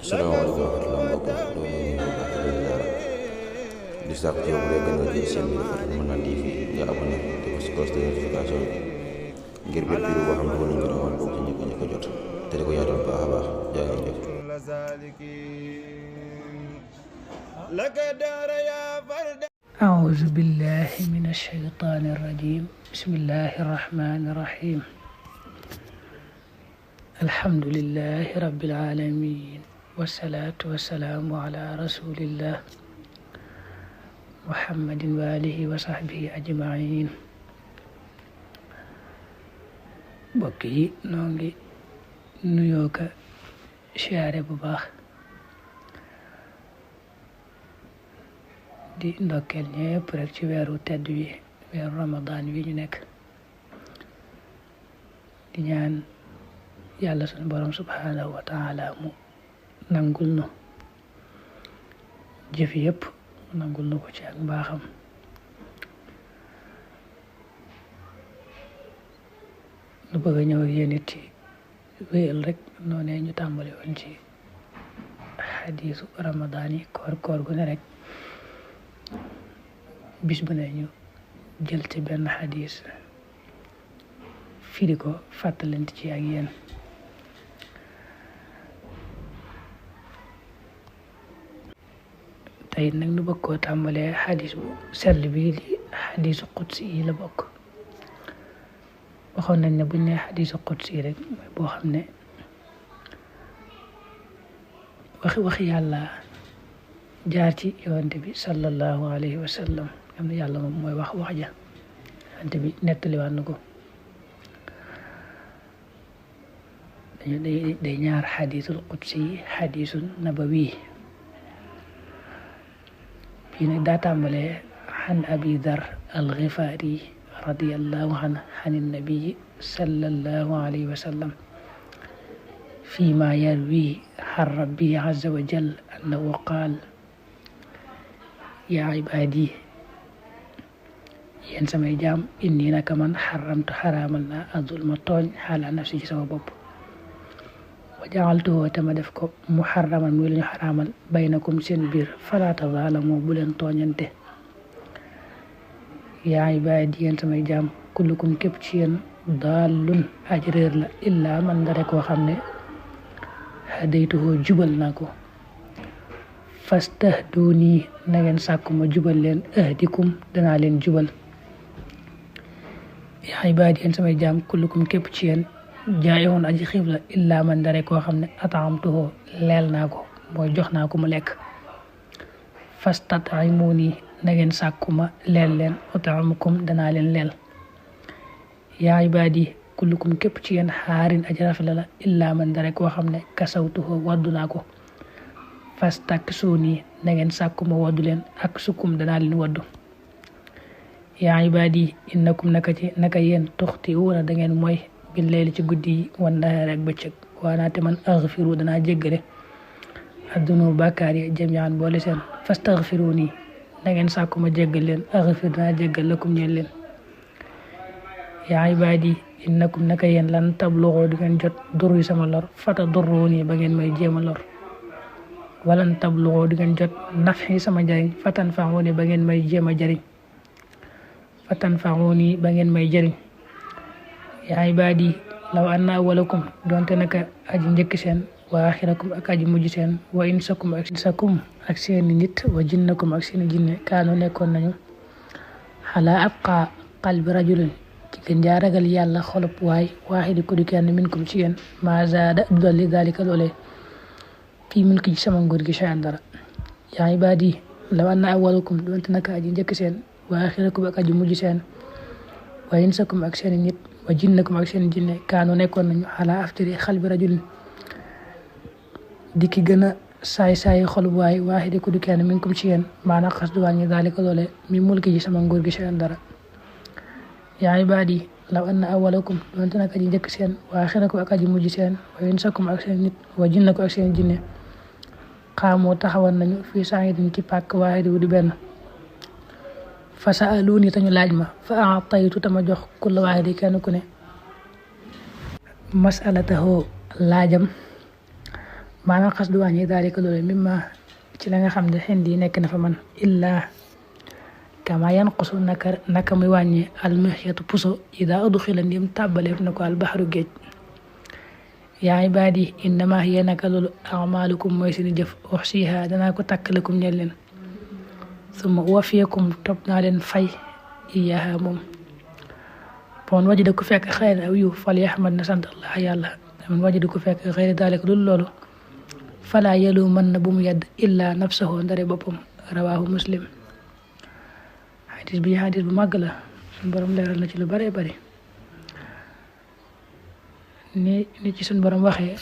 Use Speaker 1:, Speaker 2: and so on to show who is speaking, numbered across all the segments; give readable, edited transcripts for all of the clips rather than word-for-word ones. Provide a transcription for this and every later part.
Speaker 1: salaamaaleykum wa rahmatulah mbokk yi ñoo ngi nuyu bu baax di sàkk ci yow bu dee gën a jël seen biir Fatou Mën TV nga abonné te ko si cloche de notification bi ngir bépp vidéo boo xam ne dugal nañ ko doon bokk ci njëkk a jot te di ko yaatal bu baax a baax jaa ngeen jëf.
Speaker 2: أعوذ بالله من الشيطان الرجيم بسم الله الرحمن الرحيم الحمد لله رب العالمين والصلاة والسلام على رسول الله محمد وآله وصحبه أجمعين. بكي نونغي نيوكا شاري بباخ di ndokkeel ñépp rek ci weeru tedd wi weeru ramadan wi ñu nekk di ñaan yàlla sunu borom subhanahu wa taala mu nangul nu jëf yépp nangul nu ko ci ak mbaaxam. nu bëgg a ñëw ak yéen it ci wéyal rek noonee ñu tàmbali woon ci xadiisu ramadan yi koor gu ne rek bis bu ne ñu jël ci benn xadis firi ko fàttalante ci ak yéen. tey nag nu bëgg koo tàmbalee xadis bu sell bii di xadisu qudsi yi la bokk. waxoon nañ ne buñ ne xadisu qudsi yi rek mooy boo xam ne waxi yàlla jaar ci yonent bi sallallahu alayhi wa sallam am na yàlla moom mooy wax ja yonent bi nettaliwaat na ko. day ñaar xadisul qudsi yi xadisul nabawi. bii nag daa tàmbalee xan abi dar al-Ghifari radiyallahu anhu xan nabii sallallahu alayhi wa sallam فيما يروي عن ربي عز وجل أنه قال يا عبادي yéen samay jaam inni naka man xaramtu xaraamal naa azulma tooñ xaala nafsi ci sama bopp wa jaaltuhu te ma def ko muharraman muy lu ñu xaraamal baynakum seen biir falaa tazaalamu bu leen tooñante. yaa ibaadi yéen samay jaam kullukum képp ci yéen daalun aji réer la illaa man dara koo xam ne hadaytuhu jubal naa ko fastahduni na ngeen sàkku ma jubal leen ahdikum danaa leen jubal. yaa ibaadi yéen samay jaam kullukum képp ci yéen jaayoon aji xiif la illaa man dara koo xam ne ataamtuhu leel naa ko mooy jox naa ko mu lekk fastat'imuni na ngeen sàkku ma leel leen ut'imukum danaa leen leel. yaa ibaadi kullukum képp ci yéen xaarin aji rafet la illaa man dara koo xam ne kasawtuhu waddu naa ko fastaksuni na ngeen sàkku ma waddu leen ak sukkum danaa leen waddu. yaa ibaadi innakum naka yéen tuxti'uuna da ngeen mooy bil layli ci guddi yi wan nahaari ak bëccëg waanaate man aghfiru danaa jéggale addunub bàkkaar yi jami'an boole seen fastaghfiruni na ngeen sàkku ma jéggal leen aghfir danaa jéggal lakum ñeel leen. yaa ibaadi innakum naka yéen lan tablughoo di ngeen jot dur yi sama lor fatadurruni ba ngeen may jéem a lor walan tablughoo di ngeen jot naf'i sama jariñ fatanfa'uni ba ngeen may jéem a jariñ fatanfa'uni ba ngeen may jariñ. yaa ibaadi law anna awwalakum donte naka aji njëkk seen wa axirakum ak aji mujj seen wa insakum ak seeni nit wa jinnakum ak seeni jinne kaanu nekkoon nañu xalaa abqa qalbi rajulin ci gën jaa ragal yàlla xolub waay waaxidi ko di kenn minkum ci yéen ma zaada du dolli dalika loolee fii mulki ci sama nguur gi shay'an dara. yaa ibaadi law anna awwalakum donte naka aji njëkk seen wa axirakum ak aji mujj seen wa insakum ak seeni nit wa jinnakum ak seeni jinne kaanu nekkoon nañu xalaa aftari xalbi rajulin di ki gën a saay xolub waay waaxidi ko di kenn minkum ci yéen maanaam xas du wàññi dalika loolee mi mulki ci sama nguur gi shay'an dara. yaa ibaadi law anna awwalakum donte nag aji njëkk seen wa axirakum ak aji mujj seen wa insakum ak seen nit wa jinnakum ak seen jinne xaamoo taxawan nañu fii saa'idin ci pàkk waahid wu di benn fa sa'aluuni tañu laaj ma fa a'taytu tama jox kulla waahidi kenn ku ne mas'alatahu laajam maanaam xas du wàññi daalika loolu mimma ci la nga xam ne xindi nekk na fa man illaa kama yanqusu naka muy wàññi almixyatu puso ida udxila ndim tàbbaleef na ko albaxaru géej yaa ibaadi innama hiya naka loolu amalukum mooy seeni jëf uxsiha danaa ko takk lakum ñeel leen summa uwafiyakum topp naa leen fay iyaha moom bon wajida ku fekk xayra aw yu fal yaxmad na sant allah yàlla man wajida ku fekk xayra daalika loolu fala yelu mën na bu mu yedd illa nafsahu ndare boppam rawahu muslim xadis bi xadis bu màgg la suñ borom leeral na ci lu bare bari ni ci suñ borom waxee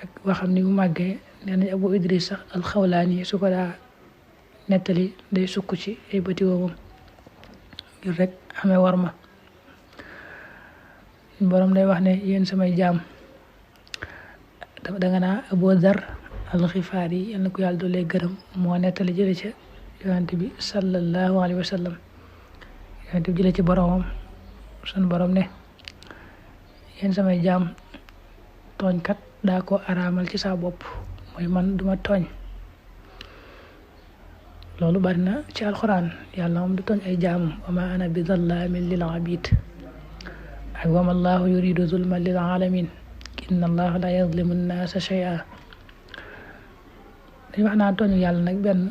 Speaker 2: ak waxam ni mu màggee nee nañ Abu Idris sax alxawlaani su ko daa nettali day sukk ci ay bëti woomam ngir rek amee war ma suñ borom day wax ne yéen samay jaam danga naa Abu Dar alxifaari yal na ko yàlla doolee gërëm moo nettali jële ca yonent bi sallallahu alayhi wa sallam yonent bi jële ci boromam sun borom ne yéen samay jaam tooñkat daa ko araamal ci saa bopp mooy man duma tooñ loolu bari na ci alxuraan yàlla moom du tooñ ay jaamam wa ma ana bi zallaamin lil abid ak wa ma allahu yuridu zulman lil alamin inna allaha la yazlimu nnaasa shay'a dañu wax naa tooñu yàlla nag benn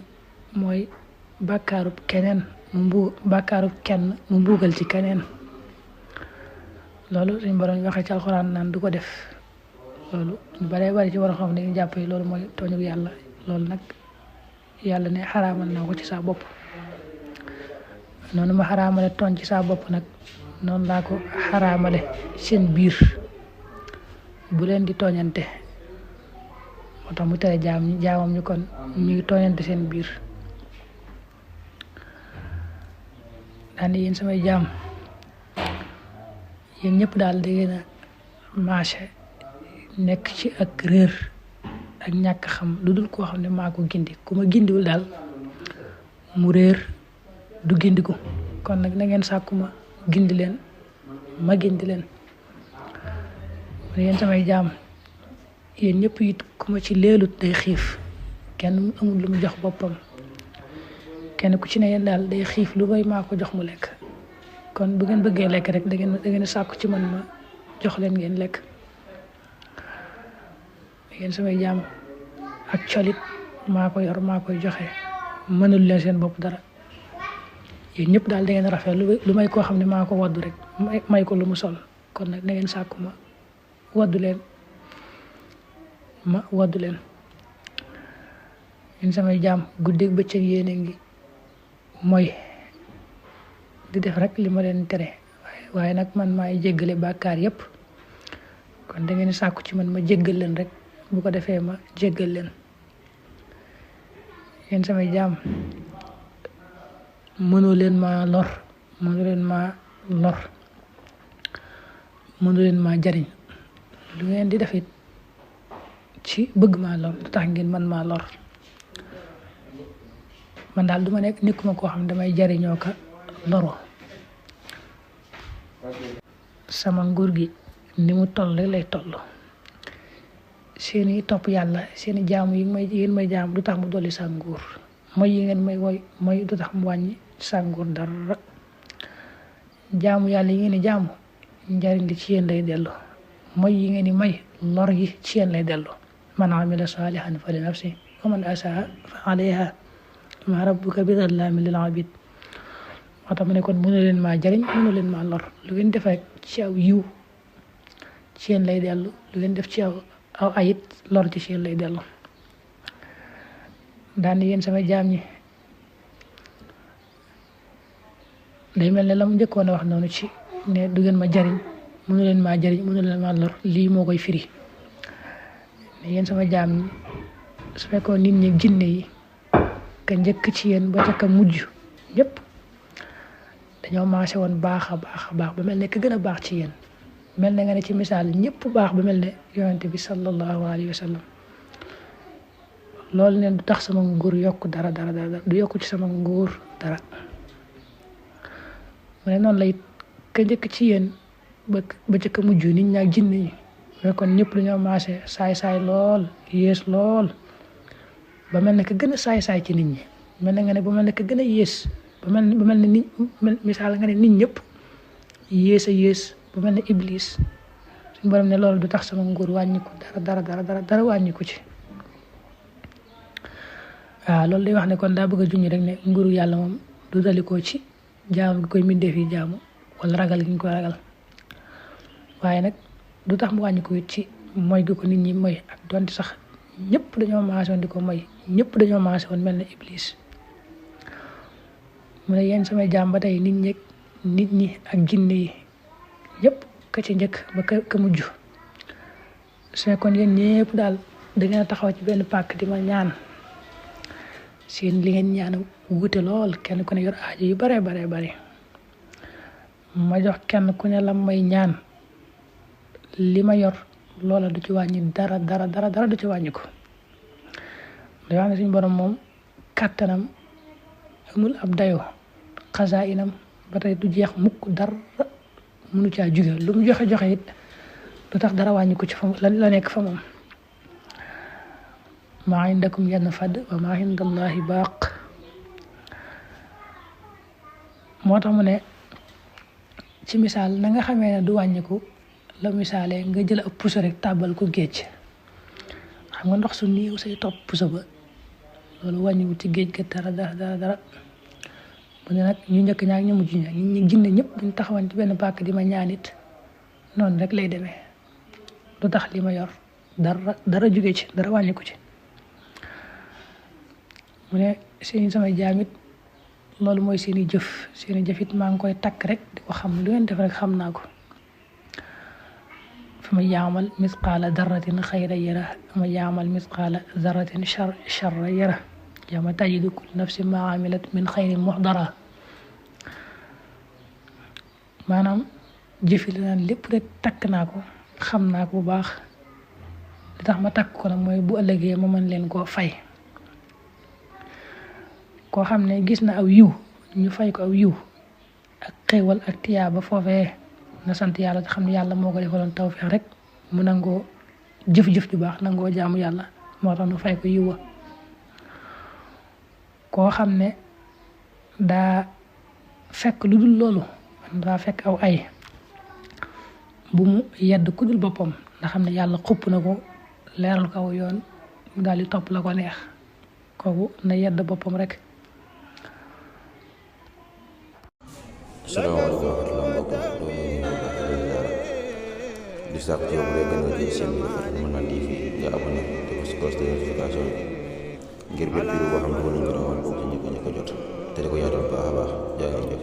Speaker 2: mooy bàkkaarub kenn mu mbuugal ci keneen loolu suñu borom waxee ci alxuraan naan du ko def loolu bare bari ci war a xam ne dañu jàpp loolu mooy tooñu yàlla loolu nag yàlla ne xaraamal na ko ci saa bopp noonu ma xaraamale tooñ ci saa bopp nag noonu laa ko xaraamale seen biir bu leen di tooñante moo tax mu tere jaamam ñu kon ñuy tooñante seen biir daane yéen samay jaam yéen ñëpp daal da ngeen a marché nekk ci ak réer ak ñàkk xam lu dul koo xam ne maa ko gindi ku ma gindiwul daal mu réer du gindiku kon nag na ngeen sàkku ma gindi leen ma gindi leen yéen samay jaam yéen ñëpp it ku ma ci leelut day xiif kenn amul lu mu jox boppam kenn ku ci ne yéen daal day xiif lu may maa ko jox mu lekk kon bu ngeen bëggee lekk rek da ngeen sàkku ci man ma jox leen ngeen lekk yéen samay jaam ak colit maa ko yor maa koy joxe mënul leen seen bopp dara yéen ñëpp daal da ngeen rafet lu may koo xam ne maa ko waddu rek may ko lu mu sol kon nag da ngeen sàkku ma waddu leen yéen samay jaam guddeeg bëccëg yéen a ngi mooy di def rek li ma leen tere waaye nag man maay jéggale bàkkaar yépp kon da ngeen sàkku ci man ma jéggal leen rek bu ko defee ma jéggal leen yéen samay jaam mënu leen maa lor mënu leen maa jariñ lu ngeen di def it ci bëgg maa lor lu tax ngeen man maa lor man daal duma nekkuma koo xam ne damay jariñoo ka loro sama nguur gi ni mu toll rek lay toll seeni topp yàlla seeni jaamu yi ngeen may jaam du tax mu dolli sa nguur mooy yi ngeen may mooy du tax mu wàññi sa nguur dara jaamu yàlla yi ngeen di jaamu njariñ li ci yéen lay dellu mooy yi ngeen di may lor yi ci yéen lay dellu man amila salihan fa li nafsi wa man asaa fa alayha ma rabbuka bi zallaamin lil abid moo tax mu ne kon mënu leen maa jariñ mënu leen maa lor lu ngeen def rek ci aw yiw ci yéen lay dellu lu ngeen def ci aw ayit lor ci yéen lay dellu daan yéen sama jaam ñi day mel ne la mu njëkkoon a wax noonu ci ne du ngeen ma jariñ mënu leen maa jariñ mënu leen maa lor lii moo koy firi ne yéen sama jaam ñi su fekkoon nit ñi ginne yi ka njëkk ci yéen ba ca ka mujj ñëpp dañoo maase woon baax a baax ba mel ne ka gën a baax ci yéen mel ne nga ne ci misaal ñëpp baax ba mel ne yonente bi sallallahu alayhi wa sallam loolu neen du tax sama nguur yokk dara du yokk ci sama nguur dara mu ne noonu lay ka njëkk ci yéen ba ca ka mujj nit ñaa jinne yi kon ñëpp dañoo maase saay-saay lool yées lool ba mel ne ka gën a saay-saay ci nit ñi mel na nga ne ba mel ne ka gën a yées ba mel ne nit misaal nga ne nit ñëpp yées a yées ba mel ne iblis suñu borom ne loolu du tax sama nguur wàññiku dara wàññiku ci waaw loolu day wax ne kon daa bëgg a junj rek ne nguuru yàlla moom du dalikoo ci jaamu gi koy mbindeef yi jaamu wala ragal gi ñu koy ragal waaye nag du tax mu wàññiku it ci mooy gi ko nit ñi mooy ak donte sax ñëpp dañoo maase woon di ko mooy ñëpp dañoo maase woon mel ne iblis mu ne yéen samay jaam ba tey nit ñi ak jinne yi ñëpp ka ci njëkk ba ka mujj su kon yéen ñëpp daal da ngeen a taxaw ci benn pàkk di ma ñaan seen li ngeen ñaan wute lool kenn ku ne yor aajo yu bare ma jox kenn ku ne lam may ñaan li ma yor loola du ci wàññi dara du ci wàññi ko day wax ne suñu borom moom kàttanam amul ab dayoo xasaa inam ba tey du jeex mukk dara mënu caa jóge lu mu joxe it du tax dara wàññi ko ci fa la nekk fa moom maa indakum yanfad wa maa indallahi baaq moo tax mu ne ci misaal na nga xamee ne du wàññiku la misaalee nga jël ab puso rek tàbbal ko géej xam nga ndox su néew say topp puso ba loolu wàññiwu ci géej ga dara bu ne nag ñu njëkk ñaak ñu mujj ña ñu ginne ñëpp buñ taxawan ci benn pàkk di ma ñaanit noonu rek lay demee du tax li ma yor dara jóge ci dara wàññiku ci mu ne seeni sama jaamit loolu mooy seeni jëfit maa ngi koy takk rek di ko xam lu ngeen def rek xam naa ko fa man yaamal misqaala darratin xayran yara ma yaamal misqaala darratin charran yara yawma tajidu kullu nafsin maa amilat min xayrin muhdara maanaam jëfi la naan lépp rek takk naa ko xam naa ko bu baax li tax ma takk ko nag mooy bu ëllëgee ma mën leen koo fay koo xam ne gis na aw yiw ñu fay ko aw yiw ak xéewal ak tiyaaba foofee na sant yàlla te xam ne yàlla moo ko defaloon tawfeex rek mu nangoo jëf-jëf ju baax nangoo jaamu yàlla moo tax nu fay ko yiw wa koo xam ne daa fekk lu dul loolu daa fekk aw ay bu mu yedd ku dul boppam nga xam ne yàlla xupp na ko leeral ko aw yoon mu daal di topp la ko neex kooku na yedd boppam rek.
Speaker 1: Assalamualaikum warahmatullahi wabarakatuh. Di saat yow bu dee gën a jël seen bi dafa mën naa TV nga abonné te ko si cloche de notification ngir bépp vidéo boo xam ne wala ñu rawal boo ci njëkk a jot te di ko yaatal baax a baax jaa ngeen jëf.